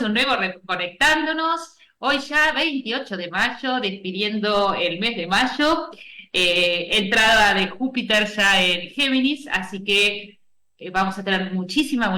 Un nuevo Reconectándonos, hoy ya 28 de mayo, despidiendo el mes de mayo, entrada de Júpiter ya en Géminis, así que vamos a tener muchísima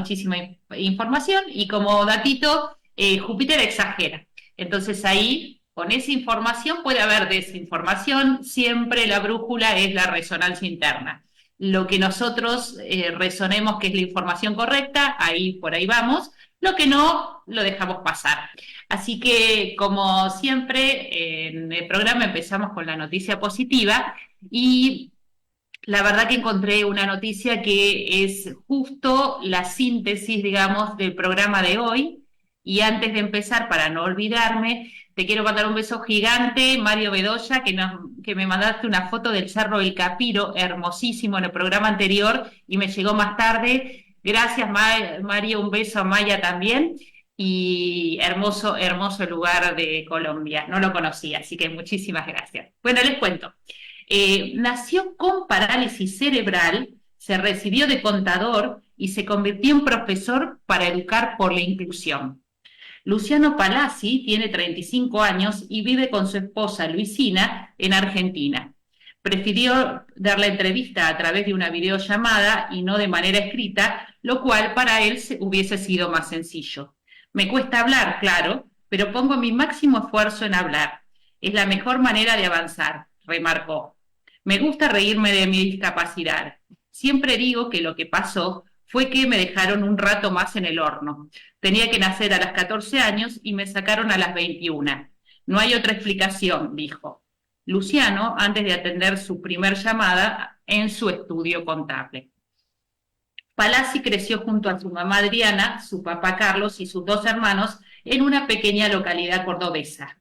información y como datito, Júpiter exagera. Entonces ahí, con esa información puede haber desinformación, siempre la brújula es la resonancia interna. Lo que nosotros resonemos que es la información correcta, ahí por ahí vamos. Lo que no, lo dejamos pasar. Así que, como siempre, en el programa empezamos con la noticia positiva y la verdad que encontré una noticia que es justo la síntesis, digamos, del programa de hoy. Y antes de empezar, para no olvidarme, te quiero mandar un beso gigante, Mario Bedoya, que me mandaste una foto del Cerro El Capiro, hermosísimo en el programa anterior, y me llegó más tarde. Gracias, Mario, un beso a Maya también. Y hermoso lugar de Colombia. No lo conocía, así que muchísimas gracias. Bueno, les cuento. Nació con parálisis cerebral, se recibió de contador y se convirtió en profesor para educar por la inclusión. Luciano Palazzi tiene 35 años y vive con su esposa Luisina en Argentina. Prefirió dar la entrevista a través de una videollamada y no de manera escrita, lo cual para él hubiese sido más sencillo. Me cuesta hablar, claro, pero pongo mi máximo esfuerzo en hablar. Es la mejor manera de avanzar, remarcó. Me gusta reírme de mi discapacidad. Siempre digo que lo que pasó fue que me dejaron un rato más en el horno. Tenía que nacer a los 14 años y me sacaron a las 21. No hay otra explicación, dijo Luciano antes de atender su primer llamada en su estudio contable. Palazzi creció junto a su mamá Adriana, su papá Carlos y sus dos hermanos en una pequeña localidad cordobesa.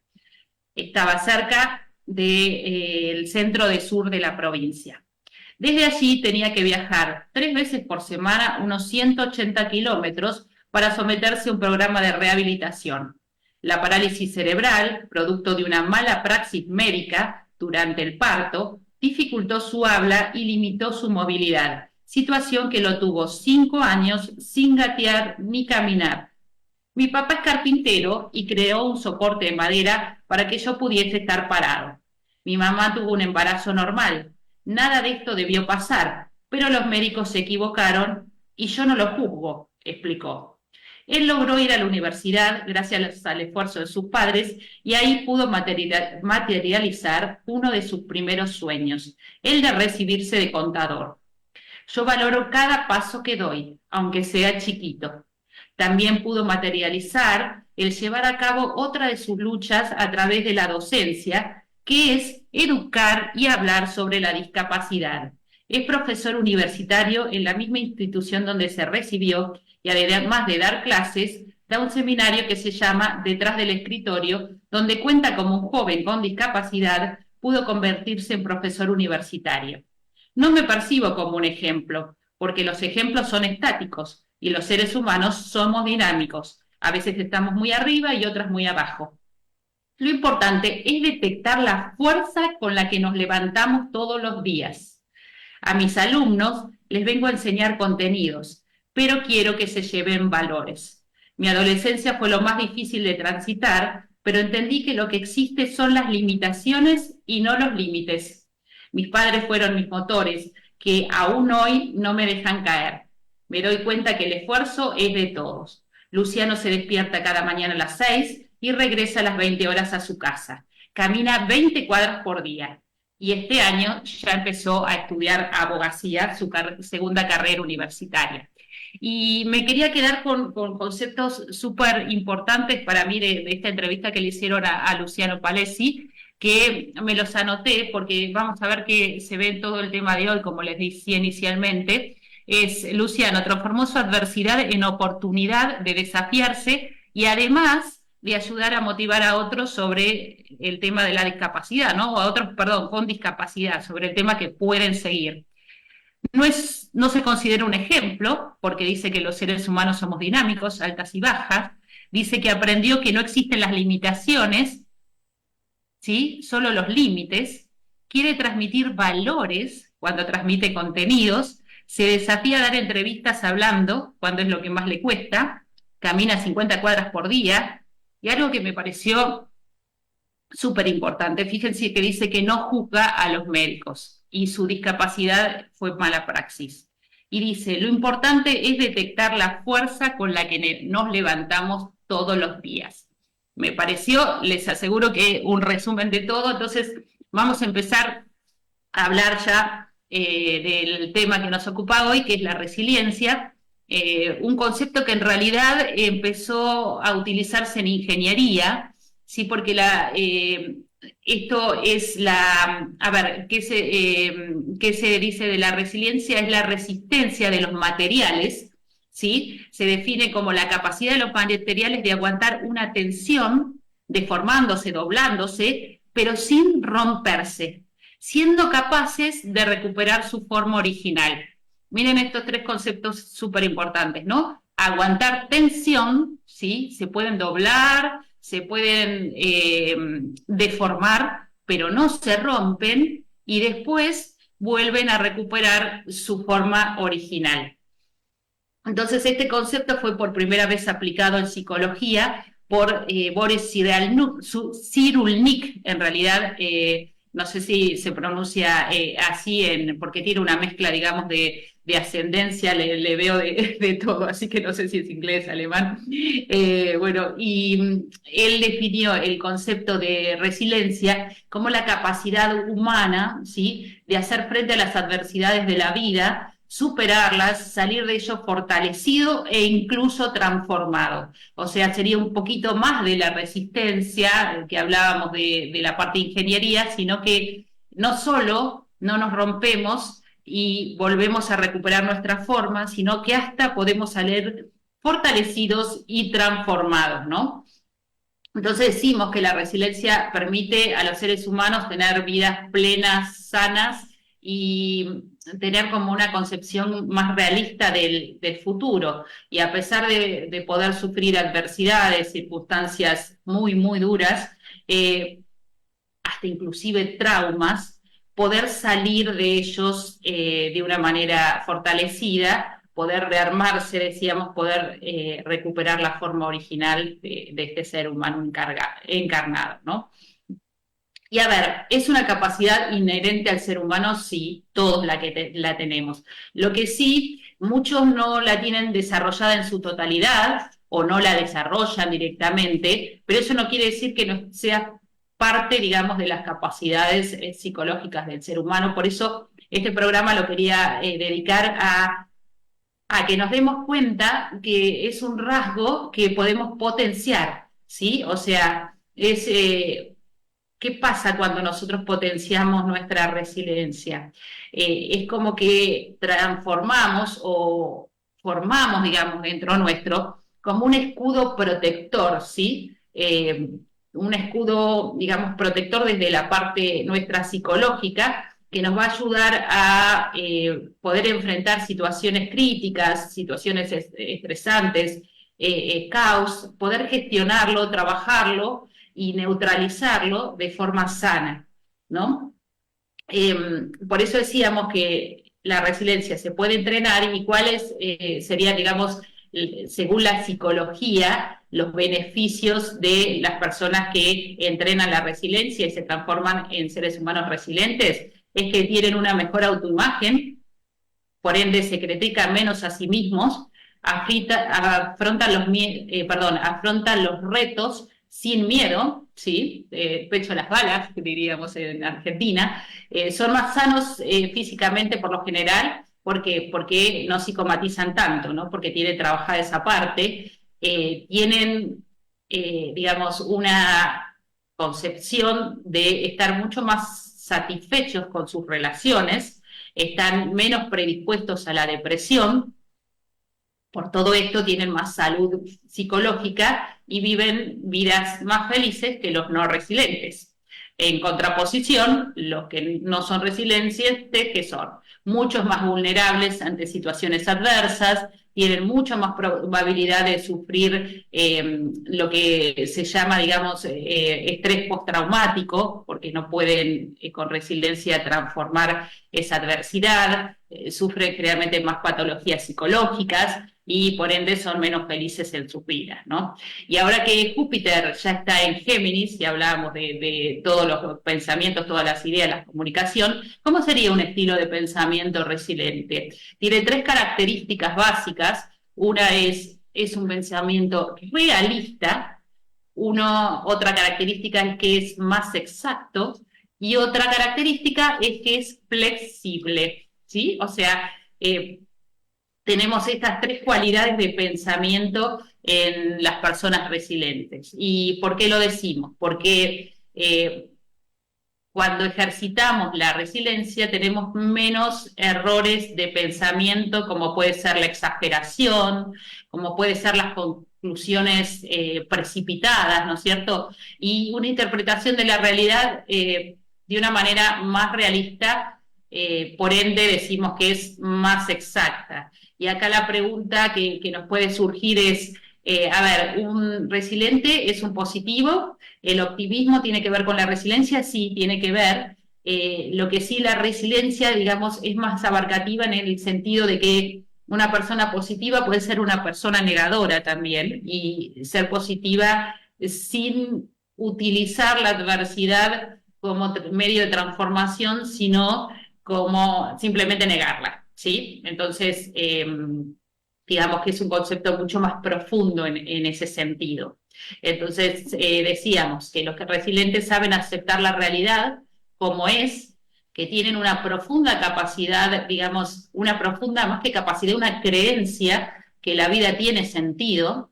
Estaba cerca del centro de sur de la provincia. Desde allí tenía que viajar 3 veces por semana unos 180 kilómetros para someterse a un programa de rehabilitación. La parálisis cerebral, producto de una mala praxis médica durante el parto, dificultó su habla y limitó su movilidad, situación que lo tuvo 5 años sin gatear ni caminar. Mi papá es carpintero y creó un soporte de madera para que yo pudiese estar parado. Mi mamá tuvo un embarazo normal. Nada de esto debió pasar, pero los médicos se equivocaron y yo no lo juzgo, explicó. Él logró ir a la universidad gracias al esfuerzo de sus padres y ahí pudo materializar uno de sus primeros sueños, el de recibirse de contador. Yo valoro cada paso que doy, aunque sea chiquito. También pudo materializar el llevar a cabo otra de sus luchas a través de la docencia, que es educar y hablar sobre la discapacidad. Es profesor universitario en la misma institución donde se recibió y además de dar clases, da un seminario que se llama Detrás del Escritorio, donde cuenta cómo un joven con discapacidad pudo convertirse en profesor universitario. No me percibo como un ejemplo, porque los ejemplos son estáticos y los seres humanos somos dinámicos. A veces estamos muy arriba y otras muy abajo. Lo importante es detectar la fuerza con la que nos levantamos todos los días. A mis alumnos les vengo a enseñar contenidos, pero quiero que se lleven valores. Mi adolescencia fue lo más difícil de transitar, pero entendí que lo que existe son las limitaciones y no los límites. Mis padres fueron mis motores, que aún hoy no me dejan caer. Me doy cuenta que el esfuerzo es de todos. Luciano se despierta cada mañana a las 6 y regresa a las 20 horas a su casa. Camina 20 cuadras por día y este año ya empezó a estudiar abogacía, su segunda carrera universitaria. Y me quería quedar con conceptos súper importantes para mí de esta entrevista que le hicieron a Luciano Palazzi, que me los anoté porque vamos a ver que se ve en todo el tema de hoy, como les decía inicialmente. Es Luciano transformó su adversidad en oportunidad de desafiarse y además de ayudar a motivar a otros sobre el tema de la discapacidad, ¿no? O a otros, perdón, con discapacidad, sobre el tema que pueden seguir. No se considera un ejemplo, porque dice que los seres humanos somos dinámicos, altas y bajas. Dice que aprendió que no existen las limitaciones, ¿sí? Solo los límites. Quiere transmitir valores cuando transmite contenidos. Se desafía a dar entrevistas hablando, cuando es lo que más le cuesta. camina 50 cuadras por día, y algo que me pareció súper importante, fíjense que dice que no juzga a los médicos y su discapacidad fue mala praxis. Y dice, lo importante es detectar la fuerza con la que nos levantamos todos los días. Me pareció, les aseguro que un resumen de todo, entonces vamos a empezar a hablar ya del tema que nos ocupa hoy, que es la resiliencia, un concepto que en realidad empezó a utilizarse en ingeniería, sí, porque esto es a ver, ¿qué se dice de la resiliencia? Es la resistencia de los materiales, ¿sí? Se define como la capacidad de los materiales de aguantar una tensión, deformándose, doblándose, pero sin romperse, siendo capaces de recuperar su forma original. Miren estos tres conceptos súper importantes, ¿no? Aguantar tensión, ¿sí? Se pueden doblar, se pueden deformar, pero no se rompen y después vuelven a recuperar su forma original. Entonces, este concepto fue por primera vez aplicado en psicología por Boris Cyrulnik, en realidad, no sé si se pronuncia así, porque tiene una mezcla, digamos, de ascendencia, le veo de todo, así que no sé si es inglés, alemán. Bueno, y él definió el concepto de resiliencia como la capacidad humana, ¿sí?, de hacer frente a las adversidades de la vida, superarlas, salir de ello fortalecido e incluso transformado. O sea, sería un poquito más de la resistencia, que hablábamos de la parte de ingeniería, sino que no solo no nos rompemos y volvemos a recuperar nuestra forma, sino que hasta podemos salir fortalecidos y transformados, ¿no? Entonces decimos que la resiliencia permite a los seres humanos tener vidas plenas, sanas y tener como una concepción más realista del futuro. Y a pesar de poder sufrir adversidades, circunstancias muy, muy duras, hasta inclusive traumas, poder salir de ellos de una manera fortalecida, poder rearmarse, decíamos, poder recuperar la forma original de este ser humano encarnado, ¿no? Y a ver, ¿es una capacidad inherente al ser humano? Sí, todos la tenemos. Lo que sí, muchos no la tienen desarrollada en su totalidad o no la desarrollan directamente, pero eso no quiere decir que no sea parte, digamos, de las capacidades psicológicas del ser humano. Por eso este programa lo quería dedicar a que nos demos cuenta que es un rasgo que podemos potenciar, ¿sí? O sea, ¿qué pasa cuando nosotros potenciamos nuestra resiliencia? Es como que transformamos o formamos, digamos, dentro nuestro, como un escudo protector, ¿sí? Un escudo, digamos, protector desde la parte nuestra psicológica, que nos va a ayudar a poder enfrentar situaciones críticas, situaciones estresantes, caos, poder gestionarlo, trabajarlo y neutralizarlo de forma sana, ¿no? Por eso decíamos que la resiliencia se puede entrenar y cuáles serían, digamos, según la psicología, los beneficios de las personas que entrenan la resiliencia y se transforman en seres humanos resilientes, es que tienen una mejor autoimagen, por ende se critican menos a sí mismos, afrontan los retos sin miedo, ¿sí? Pecho a las balas, diríamos en Argentina, son más sanos físicamente por lo general, porque no psicomatizan tanto, ¿no? Porque tienen trabajada esa parte, tienen, digamos, una concepción de estar mucho más satisfechos con sus relaciones, están menos predispuestos a la depresión, por todo esto tienen más salud psicológica y viven vidas más felices que los no resilientes. En contraposición, los que no son resilientes, que son muchos más vulnerables ante situaciones adversas, tienen mucha más probabilidad de sufrir lo que se llama, digamos, estrés postraumático, porque no pueden con resiliencia transformar esa adversidad, sufren generalmente más patologías psicológicas, y por ende son menos felices en sus vidas, ¿no? Y ahora que Júpiter ya está en Géminis, y hablábamos de todos los pensamientos, todas las ideas, la comunicación, ¿cómo sería un estilo de pensamiento resiliente? Tiene tres características básicas. Una es un pensamiento realista, otra característica es que es más exacto, y otra característica es que es flexible, ¿sí? O sea, tenemos estas tres cualidades de pensamiento en las personas resilientes. ¿Y por qué lo decimos? Porque cuando ejercitamos la resiliencia tenemos menos errores de pensamiento, como puede ser la exageración, como puede ser las conclusiones precipitadas, ¿no es cierto? Y una interpretación de la realidad de una manera más realista, por ende decimos que es más exacta. Y acá la pregunta que nos puede surgir es, a ver, ¿un resiliente es un positivo? ¿El optimismo tiene que ver con la resiliencia? Sí, tiene que ver. Lo que sí, la resiliencia, digamos, es más abarcativa en el sentido de que una persona positiva puede ser una persona negadora también, y ser positiva sin utilizar la adversidad como medio de transformación, sino como simplemente negarla, ¿sí? Entonces, digamos que es un concepto mucho más profundo en ese sentido. Entonces, decíamos que los resilientes saben aceptar la realidad como es, que tienen una profunda capacidad, digamos, una profunda, más que capacidad, una creencia que la vida tiene sentido,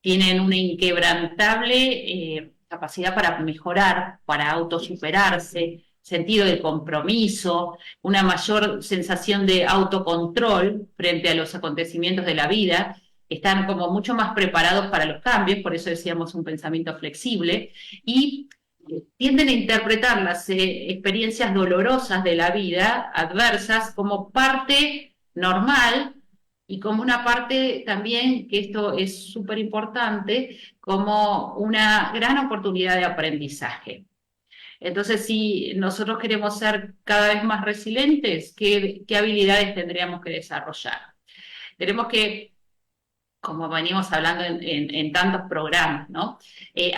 tienen una inquebrantable capacidad para mejorar, para autosuperarse, sentido de compromiso, una mayor sensación de autocontrol frente a los acontecimientos de la vida, están como mucho más preparados para los cambios, por eso decíamos un pensamiento flexible, y tienden a interpretar las experiencias dolorosas de la vida, adversas, como parte normal y como una parte también, que esto es súper importante, como una gran oportunidad de aprendizaje. Entonces, si nosotros queremos ser cada vez más resilientes, ¿qué habilidades tendríamos que desarrollar? Tenemos que, como venimos hablando en tantos programas, ¿no?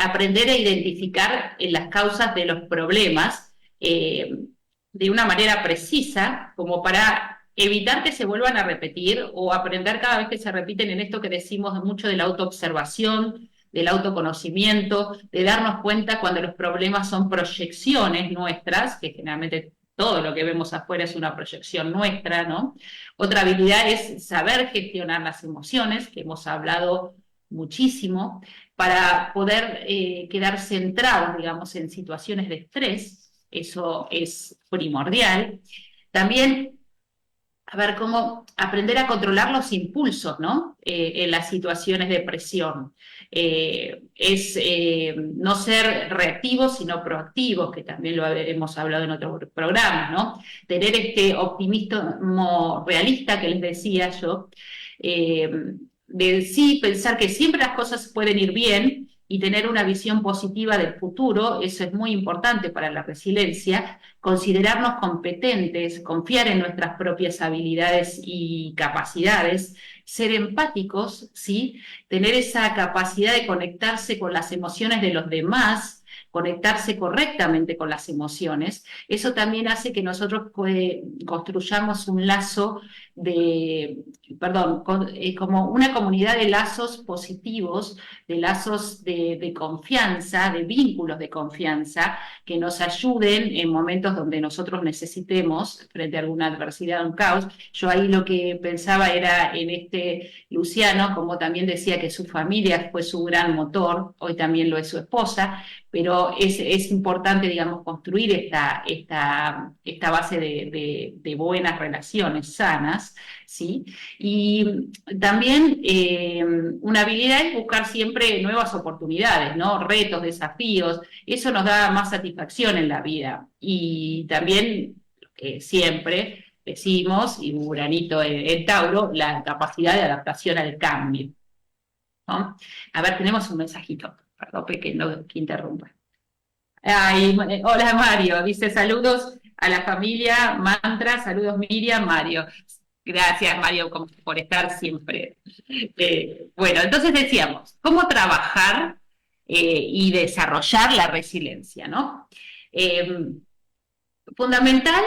Aprender a identificar las causas de los problemas de una manera precisa, como para evitar que se vuelvan a repetir, o aprender cada vez que se repiten, en esto que decimos mucho de la autoobservación, del autoconocimiento, de darnos cuenta cuando los problemas son proyecciones nuestras, que generalmente todo lo que vemos afuera es una proyección nuestra, ¿no? Otra habilidad es saber gestionar las emociones, que hemos hablado muchísimo, para poder quedar centrados, digamos, en situaciones de estrés. Eso es primordial. También, a ver, cómo aprender a controlar los impulsos, ¿no? En las situaciones de presión. No ser reactivos, sino proactivos, que también lo hemos hablado en otros programas, ¿no? Tener este optimismo realista que les decía yo, eh, de sí pensar que siempre las cosas pueden ir bien y tener una visión positiva del futuro. Eso es muy importante para la resiliencia. Considerarnos competentes, confiar en nuestras propias habilidades y capacidades, ser empáticos, ¿sí? Tener esa capacidad de conectarse con las emociones de los demás, conectarse correctamente con las emociones. Eso también hace que nosotros construyamos un lazo de, perdón, como una comunidad de lazos positivos, de lazos de confianza, de vínculos de confianza, que nos ayuden en momentos donde nosotros necesitemos, frente a alguna adversidad o un caos. Yo ahí lo que pensaba era en este Luciano, como también decía que su familia fue su gran motor, hoy también lo es su esposa, pero es importante, digamos, construir esta base de buenas relaciones sanas, ¿sí? Y también una habilidad es buscar siempre nuevas oportunidades, ¿no? Retos, desafíos, eso nos da más satisfacción en la vida. Y también, siempre decimos, y Uranito en Tauro, la capacidad de adaptación al cambio, ¿no? A ver, tenemos un mensajito, perdón que interrumpa. Ay, hola Mario, dice saludos a la familia Mantra, saludos Miriam, Mario. Gracias, Mario, por estar siempre. Bueno, entonces decíamos, ¿cómo trabajar y desarrollar la resiliencia, ¿no? Eh, Fundamental,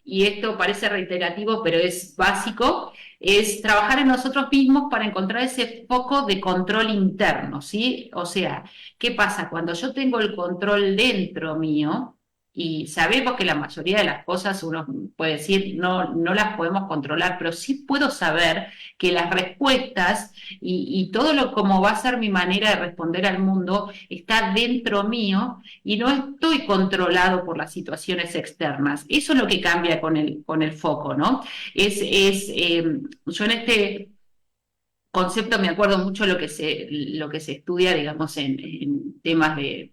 y esto parece reiterativo, pero es básico, es trabajar en nosotros mismos para encontrar ese foco de control interno, ¿sí? O sea, ¿qué pasa? Cuando yo tengo el control dentro mío, y sabemos que la mayoría de las cosas uno puede decir no las podemos controlar, pero sí puedo saber que las respuestas y todo lo como va a ser mi manera de responder al mundo está dentro mío y no estoy controlado por las situaciones externas. Eso es lo que cambia con el foco, ¿no? Yo en este concepto me acuerdo mucho lo que se estudia, digamos, en temas de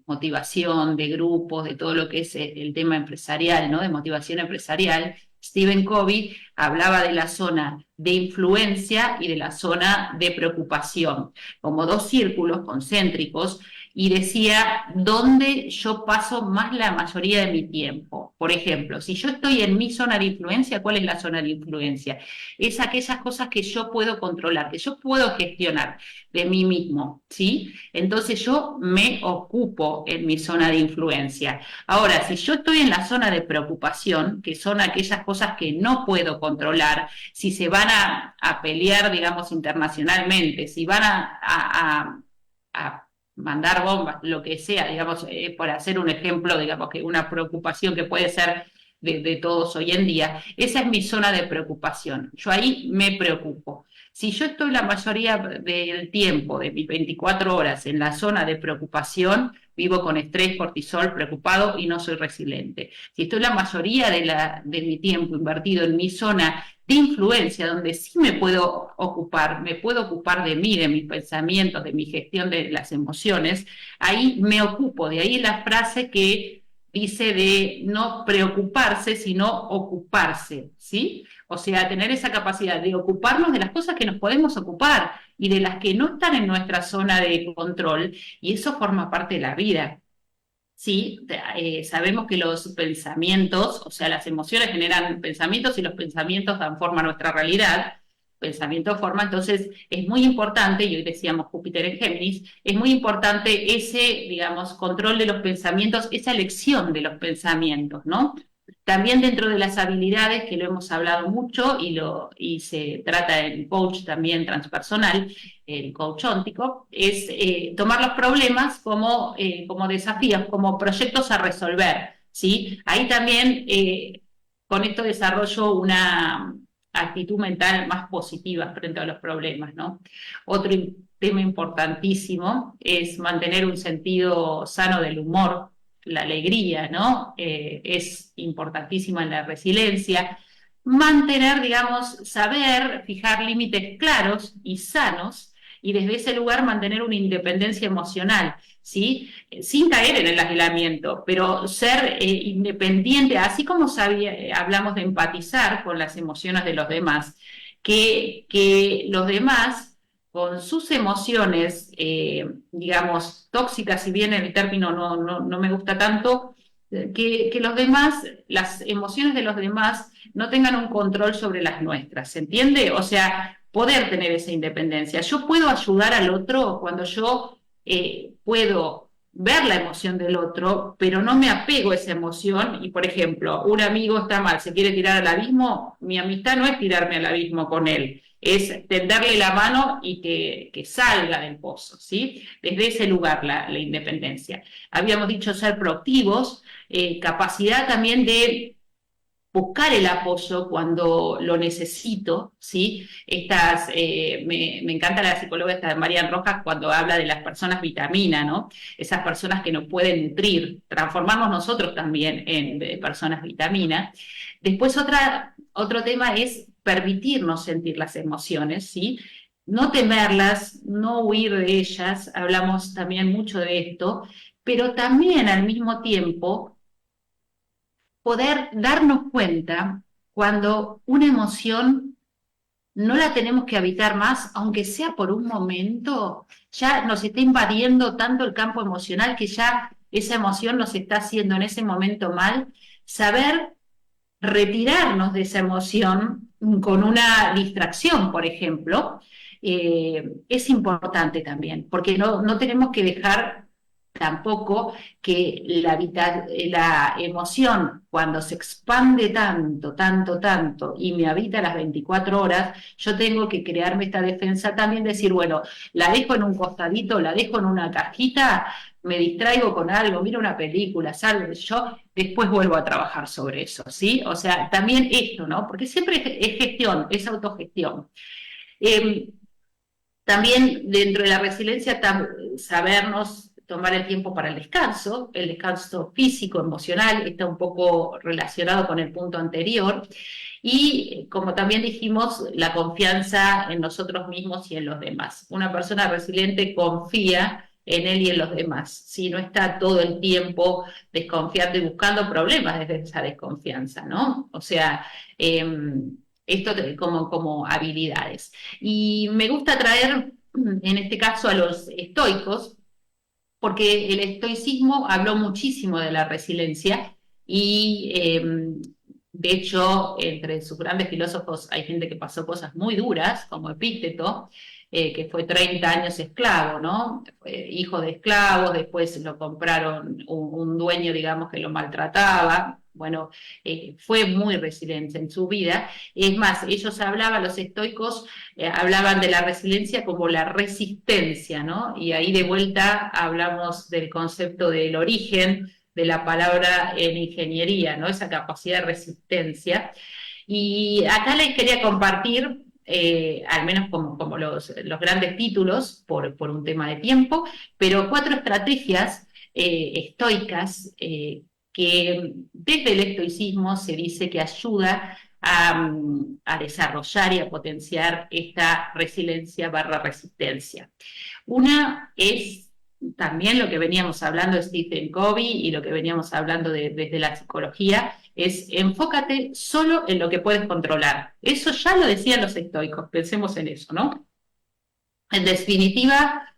motivación, de grupos, de todo lo que es el tema empresarial, ¿no? De motivación empresarial. Stephen Covey hablaba de la zona de influencia y de la zona de preocupación, como dos círculos concéntricos, y decía dónde yo paso más la mayoría de mi tiempo. Por ejemplo, si yo estoy en mi zona de influencia, ¿cuál es la zona de influencia? Es aquellas cosas que yo puedo controlar, que yo puedo gestionar de mí mismo, ¿sí? Entonces yo me ocupo en mi zona de influencia. Ahora, si yo estoy en la zona de preocupación, que son aquellas cosas que no puedo controlar, si se van a pelear, digamos, internacionalmente, si van a mandar bombas, lo que sea, digamos, por hacer un ejemplo, digamos, que una preocupación que puede ser de todos hoy en día, esa es mi zona de preocupación. Yo ahí me preocupo. Si yo estoy la mayoría del tiempo, de mis 24 horas, en la zona de preocupación, vivo con estrés, cortisol, preocupado y no soy resiliente. Si estoy la mayoría de mi tiempo invertido en mi zona de influencia, donde sí me puedo ocupar de mí, de mis pensamientos, de mi gestión de las emociones, ahí me ocupo. De ahí la frase que dice de no preocuparse, sino ocuparse, ¿sí? O sea, tener esa capacidad de ocuparnos de las cosas que nos podemos ocupar y de las que no están en nuestra zona de control, y eso forma parte de la vida. Sí, sabemos que los pensamientos, o sea, las emociones generan pensamientos y los pensamientos dan forma a nuestra realidad. Pensamiento forma, entonces es muy importante, y hoy decíamos Júpiter en Géminis, es muy importante ese, digamos, control de los pensamientos, esa elección de los pensamientos, ¿no? También dentro de las habilidades, que lo hemos hablado mucho y se trata en coach también transpersonal, el coach óntico, es tomar los problemas como desafíos, como proyectos a resolver, ¿sí? Ahí también con esto desarrollo una actitud mental más positiva frente a los problemas, ¿no? Otro tema importantísimo es mantener un sentido sano del humor, la alegría, ¿no? Es importantísima en la resiliencia. Mantener, digamos, saber fijar límites claros y sanos y desde ese lugar mantener una independencia emocional, ¿sí? Sin caer en el aislamiento, pero ser independiente, así como hablamos de empatizar con las emociones de los demás, que los demás con sus emociones, digamos, tóxicas, si bien el término no me gusta tanto, que los demás, las emociones de los demás no tengan un control sobre las nuestras, ¿se entiende? O sea, poder tener esa independencia. Yo puedo ayudar al otro cuando yo puedo ver la emoción del otro, pero no me apego a esa emoción y, por ejemplo, un amigo está mal, se quiere tirar al abismo, mi amistad no es tirarme al abismo con él, es tenderle la mano y que salga del pozo, ¿sí? Desde ese lugar la independencia. Habíamos dicho ser proactivos, capacidad también de buscar el apoyo cuando lo necesito, ¿sí? Me encanta la psicóloga esta de Marian Rojas cuando habla de las personas vitamina, ¿no? Esas personas que nos pueden nutrir, transformarnos nosotros también en personas vitamina. Después otro tema es permitirnos sentir las emociones, ¿sí? No temerlas, no huir de ellas, hablamos también mucho de esto, pero también al mismo tiempo poder darnos cuenta cuando una emoción no la tenemos que habitar más, aunque sea por un momento, ya nos está invadiendo tanto el campo emocional que ya esa emoción nos está haciendo en ese momento mal, saber retirarnos de esa emoción con una distracción, por ejemplo, es importante también, porque no tenemos que dejar tampoco que la emoción, cuando se expande tanto, tanto, tanto, y me habita las 24 horas, yo tengo que crearme esta defensa también, decir, bueno, la dejo en un costadito, la dejo en una cajita, me distraigo con algo, miro una película, salgo, yo después vuelvo a trabajar sobre eso, ¿sí? O sea, también esto, ¿no? Porque siempre es gestión, es autogestión. Eh, También dentro de la resiliencia, sabernos tomar el tiempo para el descanso físico, emocional, está un poco relacionado con el punto anterior. Y como también dijimos, la confianza en nosotros mismos y en los demás. Una persona resiliente confía en él y en los demás, si no está todo el tiempo desconfiando y buscando problemas desde esa desconfianza, ¿no? O sea, esto como habilidades. Y me gusta traer, en este caso, a los estoicos, porque el estoicismo habló muchísimo de la resiliencia y, de hecho, entre sus grandes filósofos hay gente que pasó cosas muy duras, como Epícteto, que fue 30 años esclavo, ¿no? Fue hijo de esclavos, después lo compraron un dueño, digamos, que lo maltrataba. Bueno, fue muy resiliente en su vida. Es más, ellos hablaban, los estoicos, hablaban de la resiliencia como la resistencia, ¿no? Y ahí de vuelta hablamos del concepto del origen de la palabra en ingeniería, ¿no? Esa capacidad de resistencia. Y acá les quería compartir, al menos como los grandes títulos, por un tema de tiempo, pero 4 estrategias estoicas que desde el estoicismo se dice que ayuda a desarrollar y a potenciar esta resiliencia barra resistencia. Una es también lo que veníamos hablando de Stephen Covey y lo que veníamos hablando desde la psicología, es enfócate solo en lo que puedes controlar. Eso ya lo decían los estoicos, pensemos en eso, ¿no? En definitiva,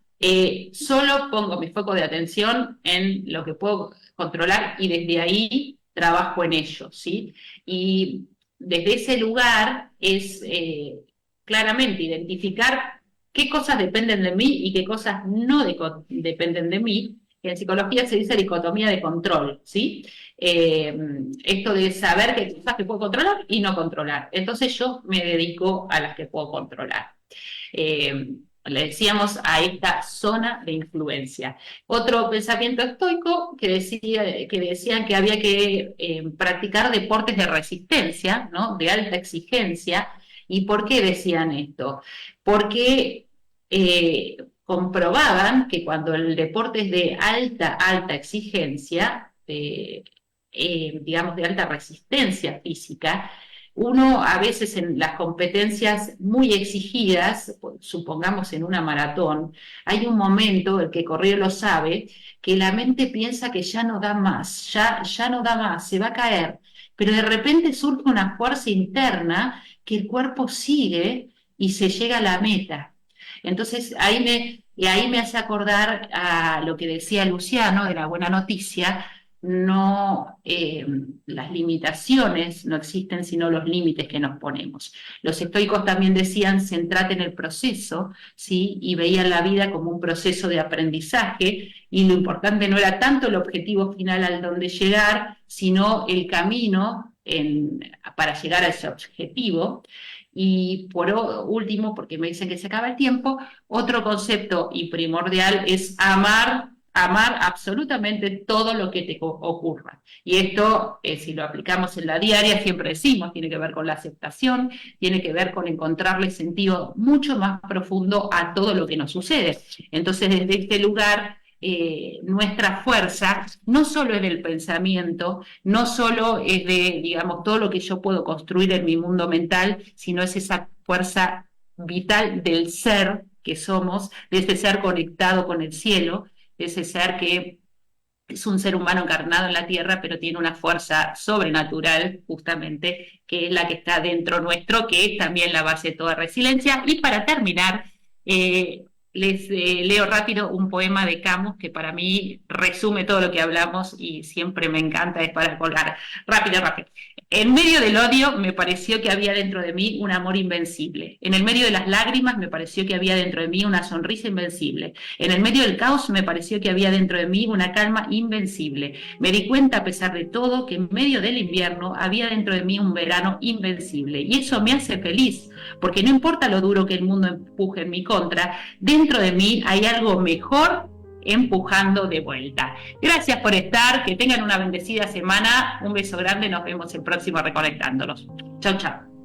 solo pongo mi foco de atención en lo que puedo controlar y desde ahí trabajo en ello, ¿sí? Y desde ese lugar es claramente identificar qué cosas dependen de mí y qué cosas no dependen de mí. En psicología se dice dicotomía de control, ¿sí? Esto de saber qué cosas que puedo controlar y no controlar. Entonces yo me dedico a las que puedo controlar. Eh, Le decíamos a esta zona de influencia. Otro pensamiento estoico que decían que había que practicar deportes de resistencia, ¿no? De alta exigencia. ¿Y por qué decían esto? Porque comprobaban que cuando el deporte es de alta exigencia, digamos de alta resistencia física, uno a veces en las competencias muy exigidas, supongamos en una maratón, hay un momento, el que corrió lo sabe, que la mente piensa que ya no da más, ya no da más, se va a caer, pero de repente surge una fuerza interna que el cuerpo sigue y se llega a la meta. Entonces ahí me hace acordar a lo que decía Luciano de la buena noticia, no, las limitaciones no existen, sino los límites que nos ponemos. Los estoicos también decían, centrate en el proceso, ¿sí? Y veían la vida como un proceso de aprendizaje, y lo importante no era tanto el objetivo final al donde llegar, sino el camino para llegar a ese objetivo. Y por último, porque me dicen que se acaba el tiempo, otro concepto y primordial es amar absolutamente todo lo que te ocurra. Y esto, si lo aplicamos en la diaria, siempre decimos, tiene que ver con la aceptación, tiene que ver con encontrarle sentido mucho más profundo a todo lo que nos sucede. Entonces, desde este lugar, nuestra fuerza no solo es del pensamiento, no solo es de, digamos, todo lo que yo puedo construir en mi mundo mental, sino es esa fuerza vital del ser que somos, de ese ser conectado con el cielo, ese ser que es un ser humano encarnado en la tierra, pero tiene una fuerza sobrenatural, justamente, que es la que está dentro nuestro, que es también la base de toda resiliencia. Y para terminar, les leo rápido un poema de Camus que para mí resume todo lo que hablamos y siempre me encanta, es para colgar rápido, rápido. En medio del odio me pareció que había dentro de mí un amor invencible. En el medio de las lágrimas me pareció que había dentro de mí una sonrisa invencible. En el medio del caos me pareció que había dentro de mí una calma invencible. Me di cuenta a pesar de todo que en medio del invierno había dentro de mí un verano invencible. Y eso me hace feliz, porque no importa lo duro que el mundo empuje en mi contra, dentro de mí hay algo mejor empujando de vuelta. Gracias por estar, que tengan una bendecida semana, un beso grande, nos vemos el próximo Reconectándonos. Chau, chau.